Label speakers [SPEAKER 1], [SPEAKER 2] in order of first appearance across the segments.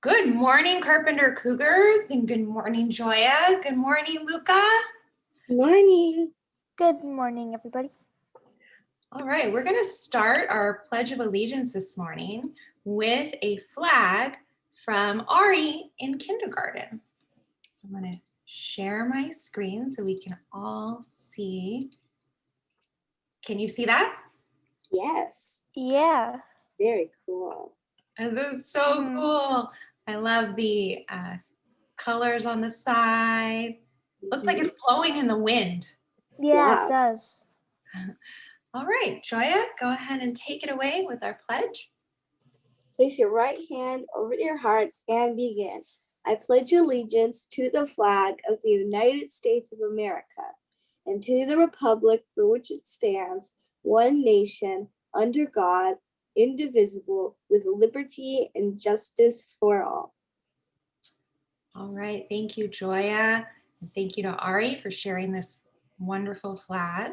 [SPEAKER 1] Good morning, Carpenter Cougars, and good morning, Joya. Good morning, Luca.
[SPEAKER 2] Good morning.
[SPEAKER 3] Good morning, everybody.
[SPEAKER 1] All right, we're going to start our Pledge of Allegiance this morning with a flag from Ari in kindergarten. So I'm going to share my screen so we can all see. Can you see that?
[SPEAKER 2] Yes.
[SPEAKER 3] Yeah.
[SPEAKER 2] Very cool.
[SPEAKER 1] And this is so cool. I love the colors on the side. Looks like it's blowing in the wind.
[SPEAKER 3] Yeah, it does.
[SPEAKER 1] All right, Joya, go ahead and take it away with our pledge.
[SPEAKER 2] Place your right hand over your heart and begin. I pledge allegiance to the flag of the United States of America and to the republic for which it stands, one nation, under God, indivisible, with liberty and justice for all.
[SPEAKER 1] All right, thank you, Joya. And thank you to Ari for sharing this wonderful flag.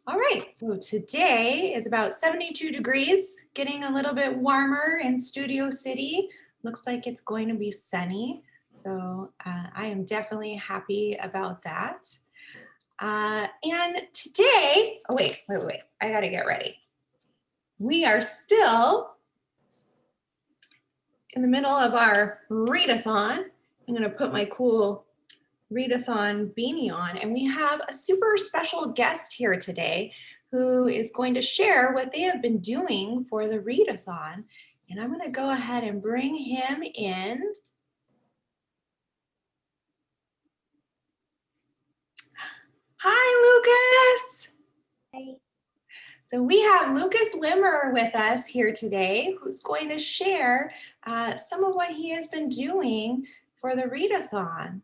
[SPEAKER 1] All right, so today is about 72 degrees, getting a little bit warmer in Studio City. Looks like it's going to be sunny, so I am definitely happy about that. And today, oh wait, I gotta get ready. We are still in the middle of our Read-A-Thon. I'm gonna put my cool Read-A-Thon beanie on, and we have a super special guest here today who is going to share what they have been doing for the Read-A-Thon. And I'm gonna go ahead and bring him in. Hi, Lucas.
[SPEAKER 3] Hi.
[SPEAKER 1] So we have Lucas Wimmer with us here today, who's going to share some of what he has been doing for the Read-A-Thon.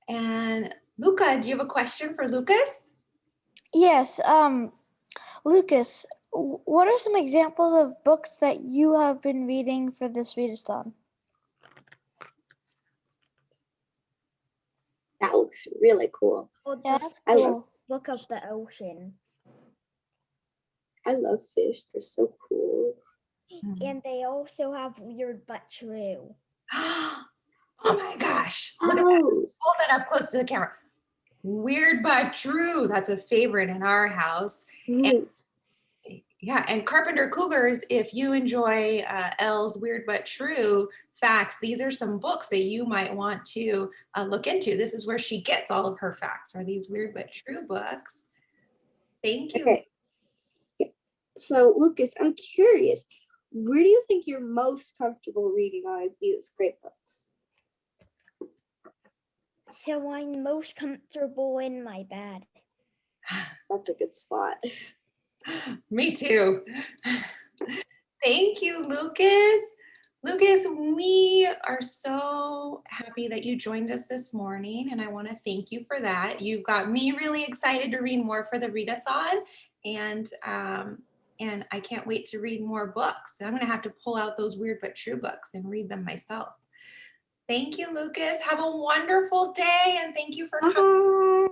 [SPEAKER 1] And Luca, do you have a question for Lucas?
[SPEAKER 3] Yes, Lucas, what are some examples of books that you have been reading for this Read-A-Thon?
[SPEAKER 2] That looks really cool.
[SPEAKER 3] Oh, that's cool.
[SPEAKER 4] Book of the Ocean.
[SPEAKER 2] I love fish. They're so cool.
[SPEAKER 4] And they also have Weird But True.
[SPEAKER 1] Oh my gosh. Look at that. Hold that up close to the camera. Weird but true. That's a favorite in our house. And, yeah, and Carpenter Cougars, if you enjoy Elle's Weird but True facts, these are some books that you might want to look into. This is where she gets all of her facts, are these Weird but True books. Thank you.
[SPEAKER 2] Okay. So, Lucas, I'm curious, where do you think you're most comfortable reading all of these great books?
[SPEAKER 4] So I'm most comfortable in my bed.
[SPEAKER 2] That's a good spot.
[SPEAKER 1] Me too. Thank you, Lucas. Lucas, we are so happy that you joined us this morning, and I want to thank you for that. You've got me really excited to read more for the Read-A-Thon, and I can't wait to read more books. I'm going to have to pull out those Weird but True books and read them myself. Thank you, Lucas. Have a wonderful day, and thank you for coming.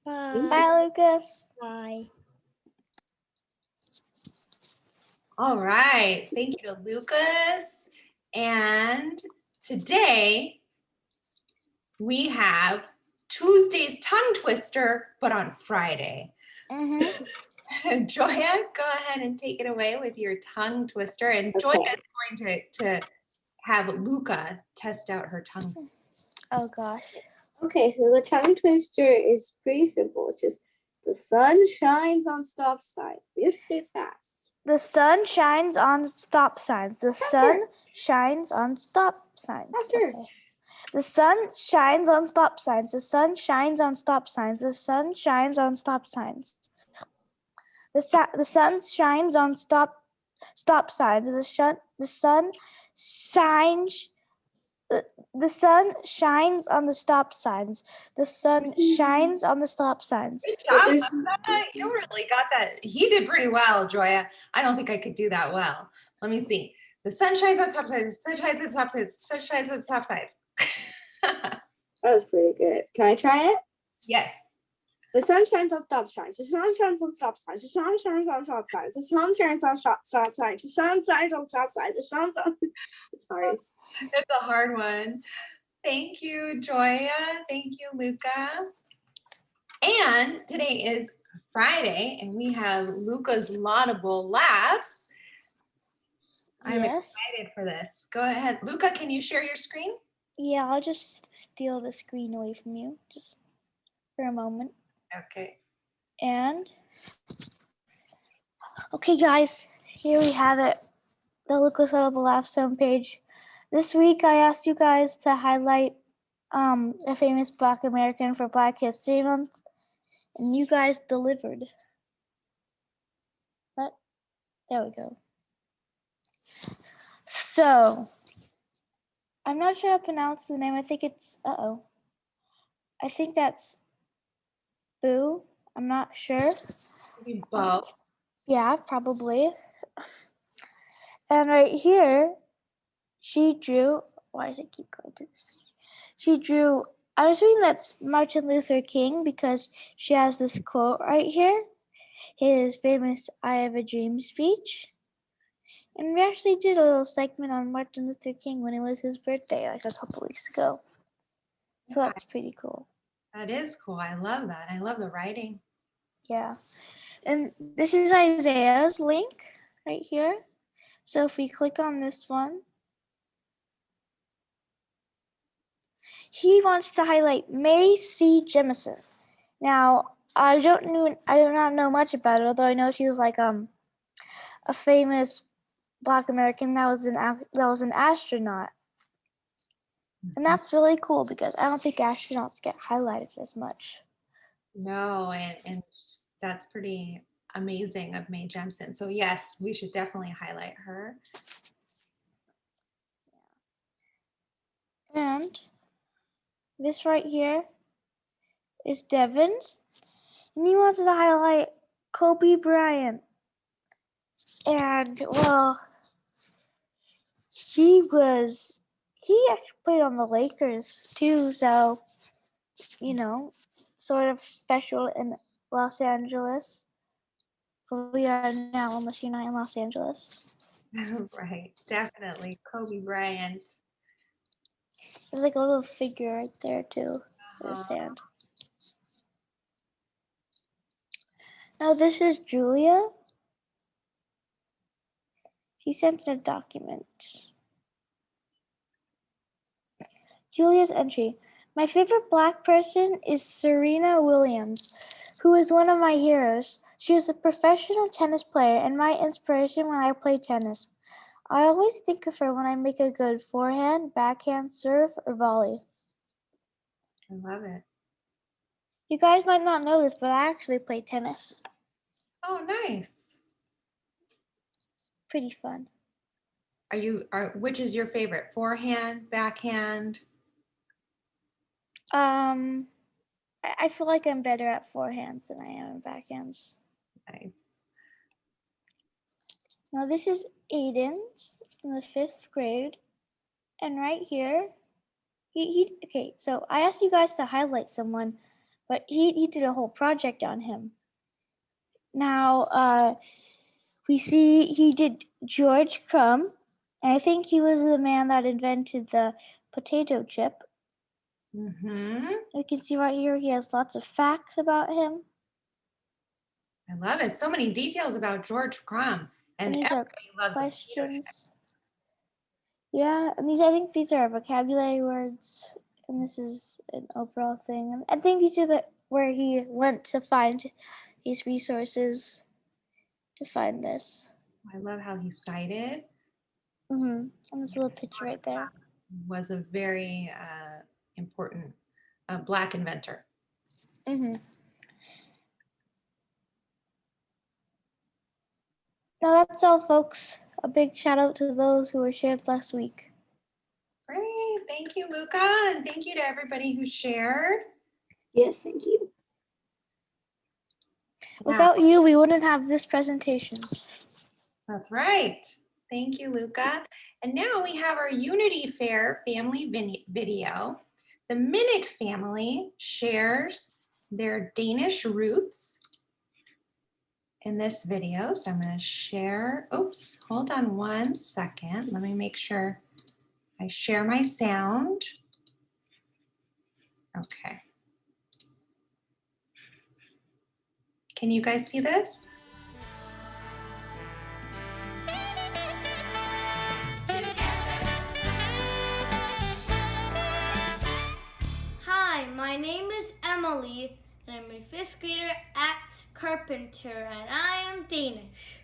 [SPEAKER 4] Bye.
[SPEAKER 3] Bye, Lucas.
[SPEAKER 4] Bye.
[SPEAKER 1] All right. Thank you to Lucas. And today we have Tuesday's tongue twister, but on Friday. Joya, go ahead and take it away with your tongue twister. And Joya is going to have Luca test out her tongue.
[SPEAKER 3] Oh gosh.
[SPEAKER 2] Okay, so the tongue twister is pretty simple. It's just the sun shines on stop signs. We have to say it fast.
[SPEAKER 3] The sun shines on stop signs. The sun shines on stop signs.
[SPEAKER 2] Faster.
[SPEAKER 3] Okay. The sun shines on stop signs. The sun shines on stop signs. The sun shines on stop signs. The sun shines on stop signs. The sun shines. The sun shines on the stop signs. The sun shines on the stop signs.
[SPEAKER 1] Good job. You really got that. He did pretty well, Joya. I don't think I could do that well. Let me see. The sun shines on stop signs. The sun shines on stop signs. The sun shines on stop signs.
[SPEAKER 2] That was pretty good. Can I try it?
[SPEAKER 1] Yes.
[SPEAKER 2] The sun shines on stop signs. The sun shines on stop signs. The sun shines on stop signs. The sun shines on stop signs. The sun shines on stop signs. The sun shines. Sorry.
[SPEAKER 1] It's a hard one. Thank you, Joya. Thank you, Luca. And today is Friday, and we have Luca's Laudable Laughs. I'm
[SPEAKER 3] Yes.
[SPEAKER 1] excited for this. Go ahead. Luca, can you share your screen?
[SPEAKER 3] Yeah, I'll just steal the screen away from you just for a moment.
[SPEAKER 1] Okay.
[SPEAKER 3] And okay, guys, here we have it. The Lucas Laudable Laughs homepage. This week, I asked you guys to highlight a famous Black American for Black History Month, and you guys delivered. But there we go. So I'm not sure how to pronounce the name. I think it's I think that's Boo. I'm not sure.
[SPEAKER 1] Maybe Bo.
[SPEAKER 3] Yeah, probably. And right here, she drew. Why does it keep going to this page? She drew. I'm assuming that's Martin Luther King because she has this quote right here, his famous "I Have a Dream" speech. And we actually did a little segment on Martin Luther King when it was his birthday, like a couple weeks ago. So
[SPEAKER 1] Yeah,
[SPEAKER 3] that's pretty cool.
[SPEAKER 1] that is cool. I love that. I love the writing.
[SPEAKER 3] Yeah. And this is Isaiah's link right here. So if we click on this one, he wants to highlight May C. Jemison. Now, I do not know much about her, although I know she was like a famous Black American that was an astronaut. And that's really cool because I don't think astronauts get highlighted as much.
[SPEAKER 1] No, and that's pretty amazing of Mae Jemison. So yes, we should definitely highlight her.
[SPEAKER 3] And this right here is Devon's. And he wanted to highlight Kobe Bryant. And well, he actually played on the Lakers too, so sort of special in Los Angeles. We are now almost united in Los Angeles.
[SPEAKER 1] Right, definitely. Kobe Bryant.
[SPEAKER 3] There's like a little figure right there too, with his hand. Now this is Julia. She sent in a document. Julia's entry. My favorite Black person is Serena Williams, who is one of my heroes. She is a professional tennis player and my inspiration when I play tennis. I always think of her when I make a good forehand, backhand, serve, or volley.
[SPEAKER 1] I love it.
[SPEAKER 3] You guys might not know this, but I actually play tennis.
[SPEAKER 1] Oh, nice.
[SPEAKER 3] Pretty fun.
[SPEAKER 1] Which is your favorite? Forehand, backhand?
[SPEAKER 3] I feel like I'm better at forehands than I am at backhands.
[SPEAKER 1] Nice.
[SPEAKER 3] Now this is Aiden's in the 5th grade. And right here, okay, so I asked you guys to highlight someone, but he did a whole project on him. Now, we see he did George Crumb, and I think he was the man that invented the potato chip.
[SPEAKER 1] Mm-hmm.
[SPEAKER 3] You can see right here, he has lots of facts about him.
[SPEAKER 1] I love it. So many details about George Crumb. And
[SPEAKER 3] these are
[SPEAKER 1] everybody loves a potato chip.
[SPEAKER 3] questions. Yeah, and I think these are vocabulary words, and this is an overall thing. And I think these are where he went to find these resources to find this.
[SPEAKER 1] I love how he cited.
[SPEAKER 3] And this little picture right there.
[SPEAKER 1] Was a very important Black inventor.
[SPEAKER 3] Now that's all, folks. A big shout out to those who were shared last week.
[SPEAKER 1] Great. Thank you, Luca. And thank you to everybody who shared.
[SPEAKER 2] Yes, thank you.
[SPEAKER 3] Without you, we wouldn't have this presentation.
[SPEAKER 1] That's right. Thank you, Luca. And now we have our Unity Fair family video. The Minnick family shares their Danish roots in this video. So I'm going to share. Oops, hold on one second. Let me make sure I share my sound. Okay. Can you guys see this?
[SPEAKER 5] Hi, my name is Emily, and I'm a 5th grader at Carpenter, and I am Danish.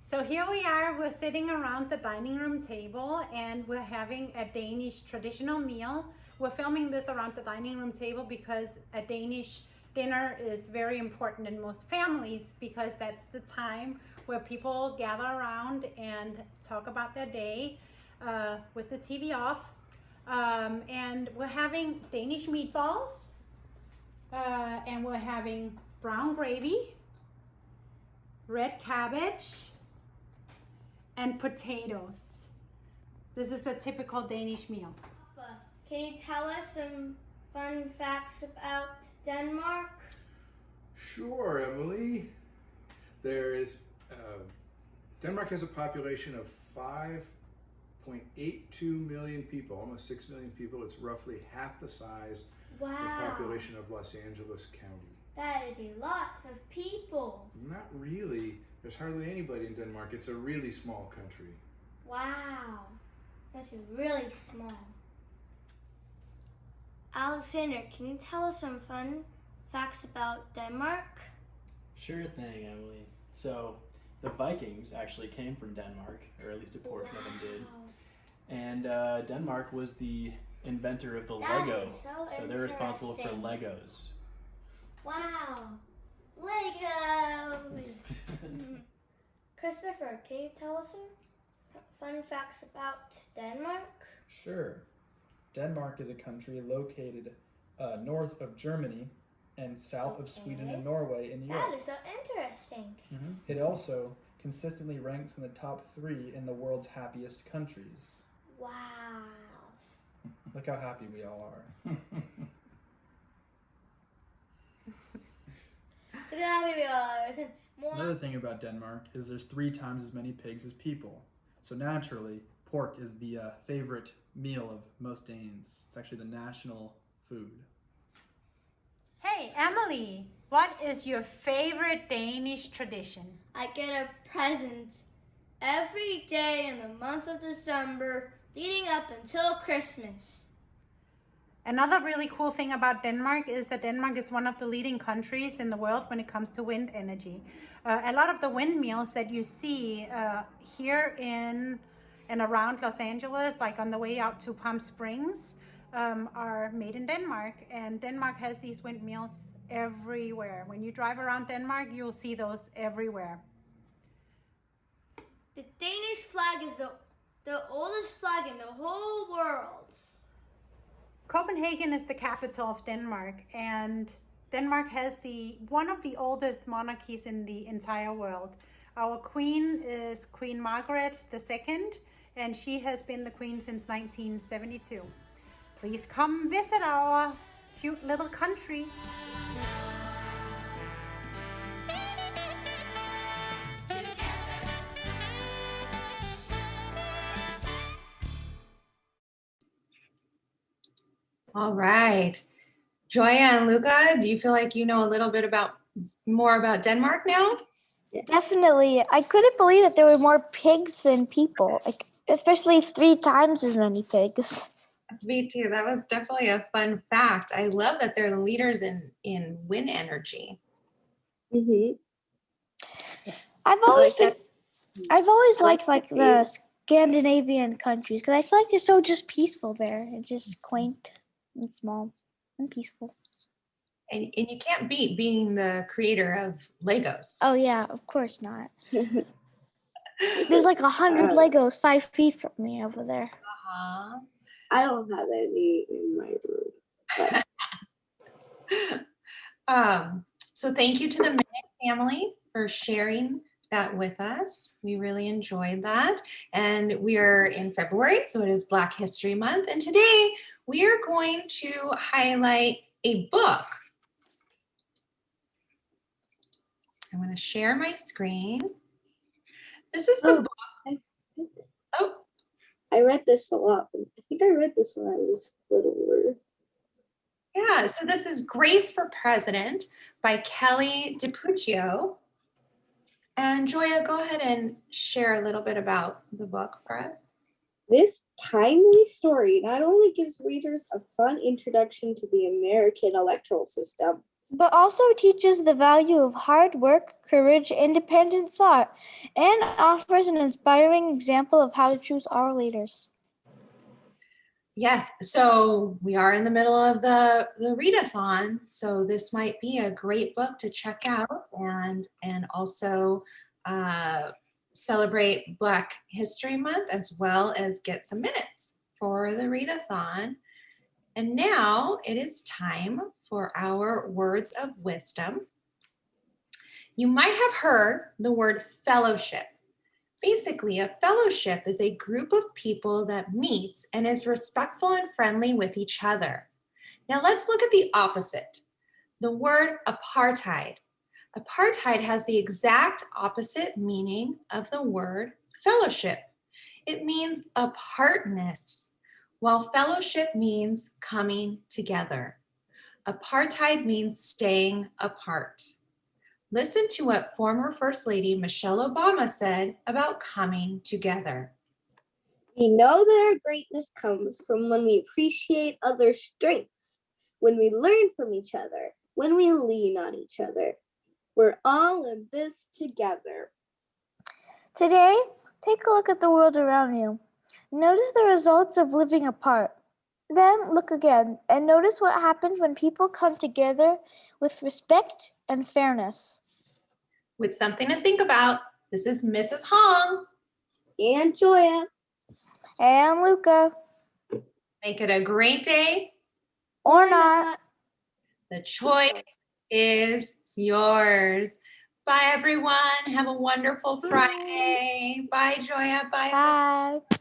[SPEAKER 6] So here we are, we're sitting around the dining room table and we're having a Danish traditional meal. We're filming this around the dining room table because a Danish dinner is very important in most families because that's the time where people gather around and talk about their day with the TV off. And we're having Danish meatballs and we're having brown gravy, red cabbage, and potatoes. This is a typical Danish meal.
[SPEAKER 5] Papa, can you tell us some fun facts about Denmark?
[SPEAKER 7] Sure, Emily. Denmark has a population of 5.82 million people, almost 6 million people. It's roughly half the size of the population of Los Angeles County.
[SPEAKER 5] That is a lot of people.
[SPEAKER 7] Not really. There's hardly anybody in Denmark. It's a really small country.
[SPEAKER 5] Wow, that's really small. Alexander, can you tell us some fun facts about Denmark?
[SPEAKER 8] Sure thing, Emily. So, the Vikings actually came from Denmark, or at least a portion of them did. And Denmark was the inventor of the Lego. So they're responsible for Legos.
[SPEAKER 5] Wow, Legos! Christopher, can you tell us some fun facts about Denmark?
[SPEAKER 9] Sure. Denmark is a country located north of Germany and south of Sweden and Norway in Europe.
[SPEAKER 5] That is so interesting.
[SPEAKER 9] It also consistently ranks in the top 3 in the world's happiest countries.
[SPEAKER 5] Wow.
[SPEAKER 9] Look how happy we all are.
[SPEAKER 5] So happy we are.
[SPEAKER 9] Another thing about Denmark is there's 3 times as many pigs as people. So naturally, pork is the favorite meal of most Danes. It's actually the national food.
[SPEAKER 6] Hey, Emily, what is your favorite Danish tradition?
[SPEAKER 5] I get a present every day in the month of December leading up until Christmas.
[SPEAKER 6] Another really cool thing about Denmark is that Denmark is one of the leading countries in the world when it comes to wind energy. A lot of the windmills that you see here in and around Los Angeles, like on the way out to Palm Springs, are made in Denmark. And Denmark has these windmills everywhere. When you drive around Denmark, you'll see those everywhere.
[SPEAKER 5] The Danish flag is the oldest flag in the whole world.
[SPEAKER 6] Copenhagen is the capital of Denmark, and Denmark has one of the oldest monarchies in the entire world. Our queen is Queen Margaret II, and she has been the queen since 1972. Please come visit our cute little country.
[SPEAKER 1] All right. Joya and Luca, do you feel like you know a little bit more about Denmark now?
[SPEAKER 3] Definitely. I couldn't believe that there were more pigs than people, like especially 3 times as many pigs.
[SPEAKER 1] Me too. That was definitely a fun fact. I love that they're the leaders in wind energy.
[SPEAKER 3] I've always liked the Scandinavian countries because I feel like they're so just peaceful there and just quaint and small and peaceful.
[SPEAKER 1] And you can't beat being the creator of Legos.
[SPEAKER 3] Oh yeah, of course not. There's like 100 Legos 5 feet from me over there.
[SPEAKER 1] Uh-huh.
[SPEAKER 2] I don't have any in my room.
[SPEAKER 1] So thank you to the Minnick family for sharing that with us. We really enjoyed that. And we are in February, so it is Black History Month. And today we are going to highlight a book. I want to share my screen. This is the book. Oh,
[SPEAKER 2] I read this a lot. I think I read this when I was littler.
[SPEAKER 1] yeah, so this is Grace for President by Kelly Dipucchio. And Joya, go ahead and share a little bit about the book for us.
[SPEAKER 2] This timely story not only gives readers a fun introduction to the American electoral system,
[SPEAKER 3] but also teaches the value of hard work, courage, independent thought, and offers an inspiring example of how to choose our leaders.
[SPEAKER 1] Yes, so we are in the middle of the Read-A-Thon, so this might be a great book to check out and also celebrate Black History Month, as well as get some minutes for the Read-A-Thon. And now it is time for our words of wisdom. You might have heard the word fellowship. Basically, a fellowship is a group of people that meets and is respectful and friendly with each other. Now let's look at the opposite, the word apartheid. Apartheid has the exact opposite meaning of the word fellowship. It means apartness, while fellowship means coming together. Apartheid means staying apart. Listen to what former First Lady Michelle Obama said about coming together.
[SPEAKER 2] we know that our greatness comes from when we appreciate others' strengths, when we learn from each other, when we lean on each other. We're all in this together.
[SPEAKER 3] Today, take a look at the world around you. Notice the results of living apart. Then look again and notice what happens when people come together with respect and fairness.
[SPEAKER 1] With something to think about, this is Mrs. Hong.
[SPEAKER 2] And Joya.
[SPEAKER 3] And Luca.
[SPEAKER 1] Make it a great day.
[SPEAKER 3] Or not.
[SPEAKER 1] The choice is yours. Bye, everyone. Have a wonderful Friday. Bye, Joya. Bye.
[SPEAKER 3] Bye.